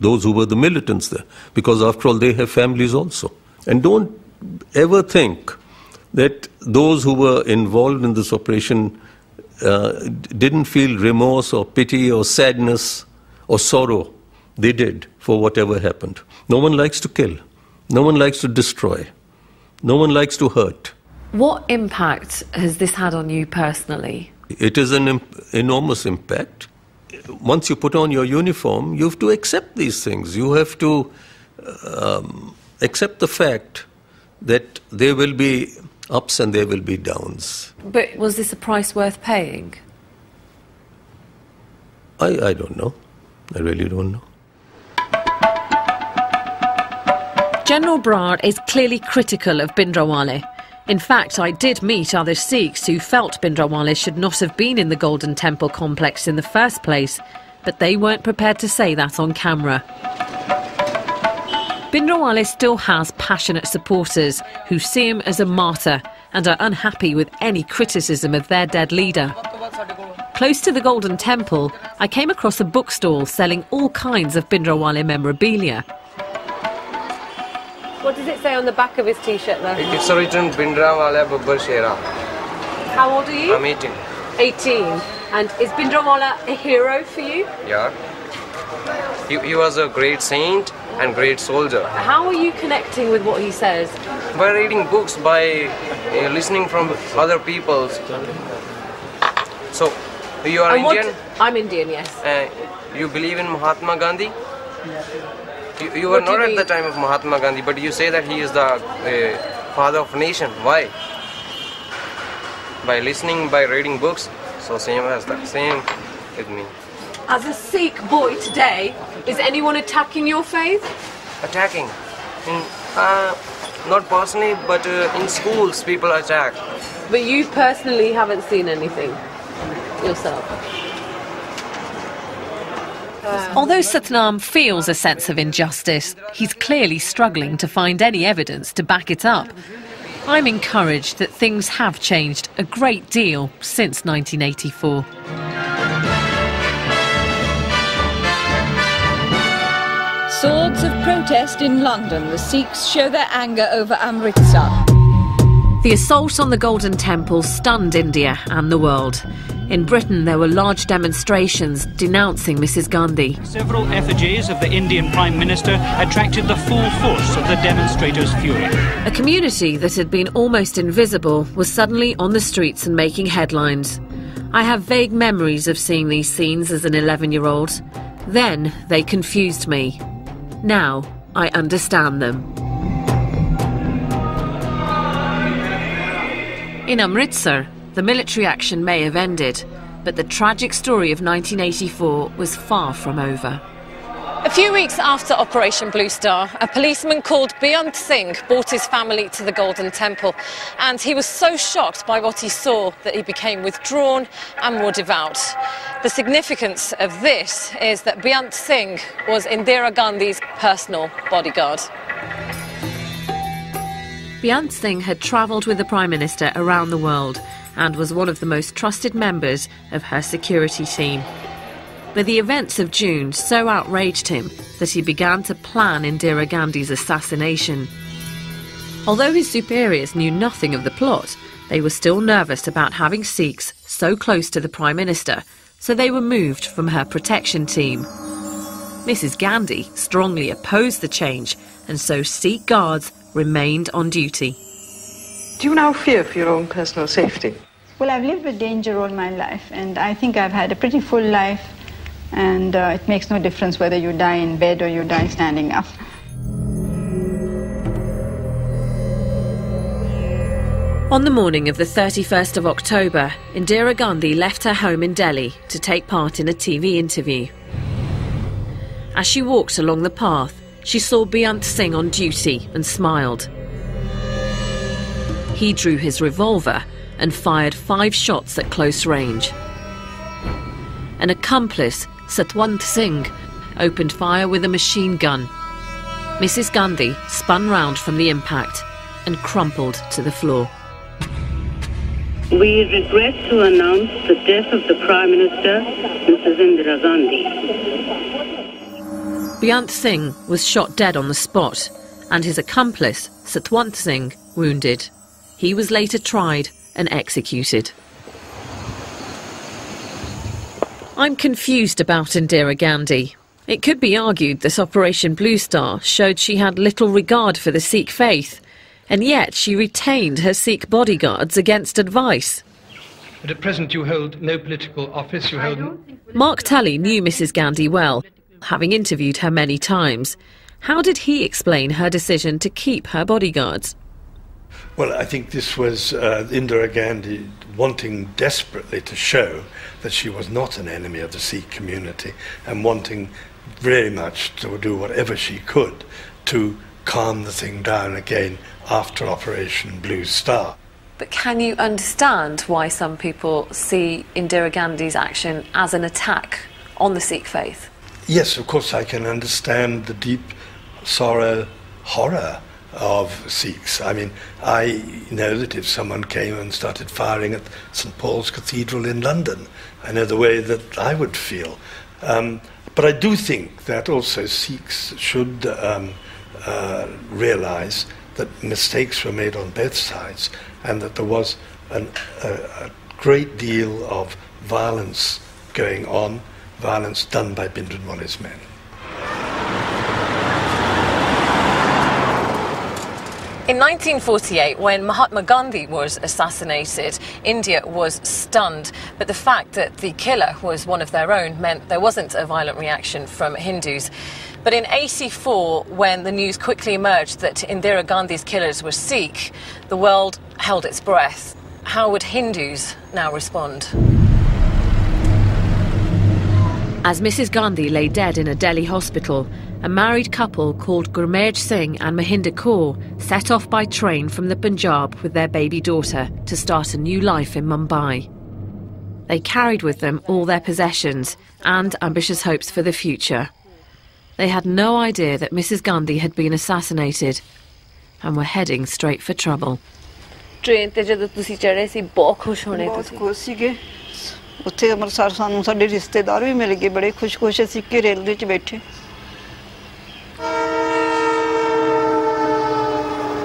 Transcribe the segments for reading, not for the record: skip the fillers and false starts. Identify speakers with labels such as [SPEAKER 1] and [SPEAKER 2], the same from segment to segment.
[SPEAKER 1] those who were the militants there, because after all they have families also. And don't ever think that those who were involved in this operation didn't feel remorse or pity or sadness or sorrow. They did for whatever happened. No one likes to kill. No one likes to destroy. No one likes to hurt.
[SPEAKER 2] What impact has this had on you personally?
[SPEAKER 1] It is an enormous impact. Once you put on your uniform, you have to accept these things. You have to accept the fact that there will be ups and there will be downs.
[SPEAKER 2] But was this a price worth paying?
[SPEAKER 1] I don't know. I really don't know.
[SPEAKER 2] General Brar is clearly critical of Bhindranwale. In fact, I did meet other Sikhs who felt Bhindranwale should not have been in the Golden Temple complex in the first place, but they weren't prepared to say that on camera. Bhindranwale still has passionate supporters who see him as a martyr and are unhappy with any criticism of their dead leader. Close to the Golden Temple, I came across a bookstall selling all kinds of Bhindranwale memorabilia. What does it say on the back of his T-shirt there?
[SPEAKER 3] It's written Bhindranwale Babbar Shera.
[SPEAKER 2] How old are you?
[SPEAKER 3] I'm 18.
[SPEAKER 2] 18. And is Bhindranwale a hero for you?
[SPEAKER 3] Yeah. He was a great saint and great soldier.
[SPEAKER 2] How are you connecting with what he says?
[SPEAKER 3] By reading books, by listening from other people. So, you are Indian?
[SPEAKER 2] I'm Indian, yes.
[SPEAKER 3] You believe in Mahatma Gandhi? You were not at the time of Mahatma Gandhi, but you say that he is the father of a nation. Why? By listening, by reading books. So same as that. Same with me.
[SPEAKER 2] As a Sikh boy today, is anyone attacking your faith?
[SPEAKER 3] Attacking? Not personally, but in schools people attack.
[SPEAKER 2] But you personally haven't seen anything yourself? Although Satnam feels a sense of injustice, he's clearly struggling to find any evidence to back it up. I'm encouraged that things have changed a great deal since 1984.
[SPEAKER 4] Swords of protest in London. The Sikhs show their anger over Amritsar.
[SPEAKER 2] The assault on the Golden Temple stunned India and the world. In Britain, there were large demonstrations denouncing Mrs. Gandhi.
[SPEAKER 5] Several effigies of the Indian Prime Minister attracted the full force of the demonstrators' fury.
[SPEAKER 2] A community that had been almost invisible was suddenly on the streets and making headlines. I have vague memories of seeing these scenes as an 11-year-old. Then they confused me. Now I understand them. In Amritsar, the military action may have ended, but the tragic story of 1984 was far from over. A few weeks after Operation Blue Star, a policeman called Beyant Singh brought his family to the Golden Temple, and he was so shocked by what he saw that he became withdrawn and more devout. The significance of this is that Beyant Singh was Indira Gandhi's personal bodyguard. Beyant Singh had travelled with the Prime Minister around the world and was one of the most trusted members of her security team. But the events of June so outraged him that he began to plan Indira Gandhi's assassination. Although his superiors knew nothing of the plot, they were still nervous about having Sikhs so close to the Prime Minister, so they were moved from her protection team. Mrs. Gandhi strongly opposed the change, and so Sikh guards remained on duty.
[SPEAKER 6] Do you now fear for your own personal safety?
[SPEAKER 7] Well, I've lived with danger all my life, and I think I've had a pretty full life, and it makes no difference whether you die in bed or you die standing up.
[SPEAKER 2] On the morning of the 31st of October, Indira Gandhi left her home in Delhi to take part in a TV interview. As she walked along the path, she saw Beyant Singh on duty and smiled. He drew his revolver and fired 5 shots at close range. An accomplice, Satwant Singh, opened fire with a machine gun. Mrs. Gandhi spun round from the impact and crumpled to the floor.
[SPEAKER 8] We regret to announce the death of the Prime Minister, Mrs. Indira Gandhi.
[SPEAKER 2] Beyant Singh was shot dead on the spot, and his accomplice, Satwant Singh, wounded. He was later tried and executed. I'm confused about Indira Gandhi. It could be argued that Operation Blue Star showed she had little regard for the Sikh faith, and yet she retained her Sikh bodyguards against advice.
[SPEAKER 9] But at present you hold no political office, you hold...
[SPEAKER 2] Mark Tully knew Mrs Gandhi well, having interviewed her many times. How did he explain her decision to keep her bodyguards?
[SPEAKER 10] Well, I think this was Indira Gandhi wanting desperately to show that she was not an enemy of the Sikh community and wanting very much to do whatever she could to calm the thing down again after Operation Blue Star.
[SPEAKER 11] But can you understand why some people see Indira Gandhi's action as an attack on the Sikh faith?
[SPEAKER 10] Yes, of course I can understand the deep sorrow, horror of Sikhs. I mean, I know that if someone came and started firing at St Paul's Cathedral in London, I know the way that I would feel. But I do think that also Sikhs should realise that mistakes were made on both sides and that there was a great deal of violence going on, violence done by Bhindranwale's men.
[SPEAKER 11] In 1948, when Mahatma Gandhi was assassinated, India was stunned. But the fact that the killer was one of their own meant there wasn't a violent reaction from Hindus. But in 1984, when the news quickly emerged that Indira Gandhi's killers were Sikh, the world held its breath. How would Hindus now respond?
[SPEAKER 2] As Mrs Gandhi lay dead in a Delhi hospital, a married couple called Gurmej Singh and Mahinder Kaur set off by train from the Punjab with their baby daughter to start a new life in Mumbai. They carried with them all their possessions and ambitious hopes for the future. They had no idea that Mrs Gandhi had been assassinated and were heading straight for trouble.
[SPEAKER 11] Train te jadon tusi chade si bahut khush hone
[SPEAKER 6] बहुत खुश सीगे ਉੱਥੇ ਅੰਮ੍ਰਿਤਸਰ ਸਾਨੂੰ ਸਾਡੇ ਰਿਸ਼ਤੇਦਾਰ ਵੀ ਮਿਲ ਗਏ ਬੜੇ ਖੁਸ਼-ਖੁਸ਼ ਅਸੀਂ ਕਿ ਰੇਲਵੇ 'ਚ ਬੈਠੇ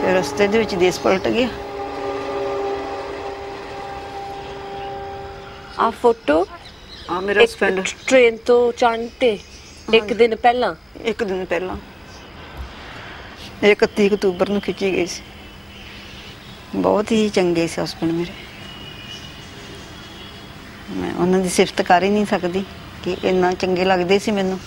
[SPEAKER 6] ਫਿਰ ਰਸਤੇ ਦੇ ਵਿੱਚ ਦੇਸ਼ ਪਲਟ ਗਿਆ
[SPEAKER 11] ਆ ਫੋਟੋ
[SPEAKER 6] ਆ ਮੇਰਾ ਹਸਬੈਂਡ
[SPEAKER 11] ट्रेन तो ਚੜ੍ਹਤੇ ਇੱਕ ਦਿਨ ਪਹਿਲਾਂ
[SPEAKER 6] 31 ਅਕਤੂਬਰ ਨੂੰ ਖਿੱਚੀ ਗਈ ਸੀ ਬਹੁਤ ਹੀ ਚੰਗੇ ਸੀ ਹਸਬੈਂਡ ਮੇਰੇ ਮੈਂ ਉਹਨਾਂ ਦੀ ਸਿਫਤ ਕਰ ਹੀ ਨਹੀਂ ਸਕਦੀ ਕਿ ਇੰਨਾ ਚੰਗੇ ਲੱਗਦੇ ਸੀ ਮੈਨੂੰ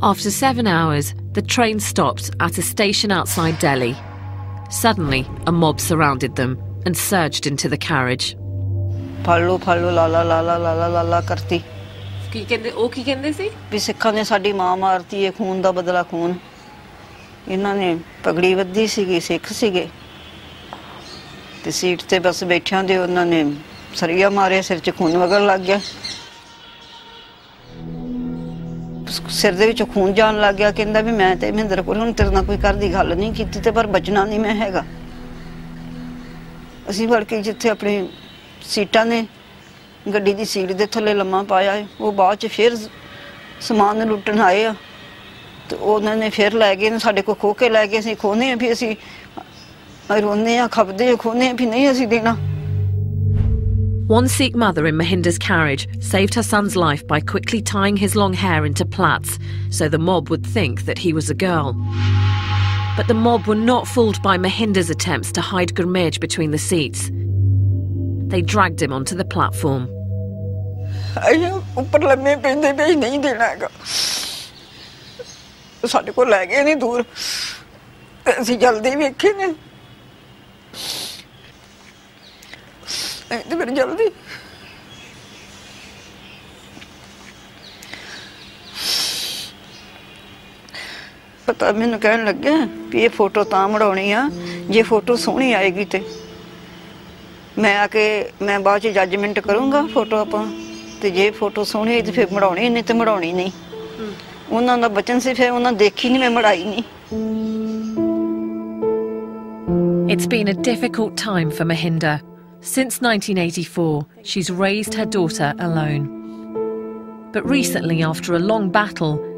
[SPEAKER 2] After 7 hours, the train stopped at a station outside Delhi. Suddenly, a mob surrounded them and surged into the carriage.
[SPEAKER 6] Follow ਲਾਲਾ ਲਾਲਾ ਲਾਲਾ ਲਾਲਾ ਕਰਤੀ
[SPEAKER 11] ਕੀ ਕਹਿੰਦੇ ਸੀ
[SPEAKER 6] ਵੀ ਸਿੱਖਾਂ ਨੇ ਸਾਡੀ ਮਾਂ ਮਾਰਤੀ ਹੈ ਖੂਨ ਦਾ ਬਦਲਾ ਖੂਨ ਇਹਨਾਂ ਨੇ ਪਗੜੀ ਬੱਧੀ ਸੀਗੀ ਸਿੱਖ ਸੀਗੇ ਤੇ ਸੀਟ ਤੇ ਬਸ ਬੈਠਿਆਂ ਦੇ ਉਹਨਾਂ ਨੇ ਸਰੀਆ ਮਾਰਿਆ ਸਿਰ 'ਚ ਖੂਨ ਵਗਣ ਲੱਗ ਗਿਆ ਸਿਰ ਦੇ ਵਿੱਚੋਂ ਖੂਨ ਜਾਣ ਲੱਗ ਗਿਆ ਕਹਿੰਦਾ ਵੀ ਮੈਂ ਤੇ ਮਹਿੰਦਰ ਕੋਲ ਹੁਣ ਤੇਰੇ ਨਾਲ ਕੋਈ ਘਰ ਦੀ ਗੱਲ ਨਹੀਂ ਕੀਤੀ ਤੇ ਪਰ ਬਚਣਾ ਨਹੀਂ ਮੈਂ ਹੈਗਾ ਅਸੀਂ ਵੜ ਕੇ ਜਿੱਥੇ ਆਪਣੀ ਸੀਟਾਂ ਨੇ ਗੱਡੀ ਦੀ ਸੀਟ ਦੇ ਥੱਲੇ ਲੰਮਾ ਪਾਇਆ ਉਹ ਬਾਅਦ 'ਚ ਫਿਰ ਸਮਾਨ ਲੁੱਟਣ ਆਏ ਆ ਤੇ ਉਹਨਾਂ ਨੇ ਫਿਰ ਲੈ ਗਏ ਨੇ ਸਾਡੇ ਕੋਲ ਖੋਹ ਕੇ ਲੈ ਗਏ ਅਸੀਂ ਖੋਹਨੇ ਆ ਵੀ ਅਸੀਂ ਰੋਂਦੇ ਆ ਖਪਦੇ ਆ ਖੋਹਨੇ ਆ ਵੀ ਨਹੀਂ ਅਸੀਂ ਦੇਣਾ
[SPEAKER 2] One Sikh mother in Mahinder's carriage saved her son's life by quickly tying his long hair into plaits so the mob would think that he was a girl. But the mob were not fooled by Mahinder's attempts to hide Gurmej between the seats. They dragged him onto the platform.
[SPEAKER 6] ਉੱਪਰ ਲੰਮੇ ਪੈਂਦੇ ਵੀ ਨਹੀਂ ਦੇਣਾ ਹੈਗਾ ਸਾਡੇ ਕੋਲ ਲੈ ਗਏ ਨਹੀਂ ਦੂਰ ਅਸੀਂ ਜਲਦੀ ਵੇਖੇ ਨੇ ਤੇ ਫਿਰ ਜਲਦੀ ਪਤਾ ਮੈਨੂੰ ਕਹਿਣ ਲੱਗਿਆ ਵੀ ਇਹ ਫੋਟੋ ਤਾਂ ਮੜਾਉਣੀ ਆ ਜੇ ਫੋਟੋ ਸੋਹਣੀ ਆਏਗੀ ਤੇ ਮੈਂ ਆ ਕੇ ਮੈਂ ਬਾਅਦ ਚ ਜੱਜਮੈਂਟ ਕਰੂੰਗਾ ਫੋਟੋ ਆਪਾਂ ਤੇ ਜੇ ਫੋਟੋ ਸੋਹਣੀ ਹੋਈ ਤੇ ਫਿਰ ਮੜਾਉਣੀ ਨਹੀਂ ਤੇ ਮੜਾਉਣੀ ਨਹੀਂ ਉਹਨਾਂ ਦਾ ਬਚਨ ਸੀ ਫਿਰ ਉਹਨਾਂ ਦੇਖੀ ਨਹੀਂ ਮੈਂ ਮੜਾਈ ਨਹੀਂ
[SPEAKER 2] It's been a difficult time for Mahinder. Since 1984, she's raised her daughter alone. But recently, after a long battle,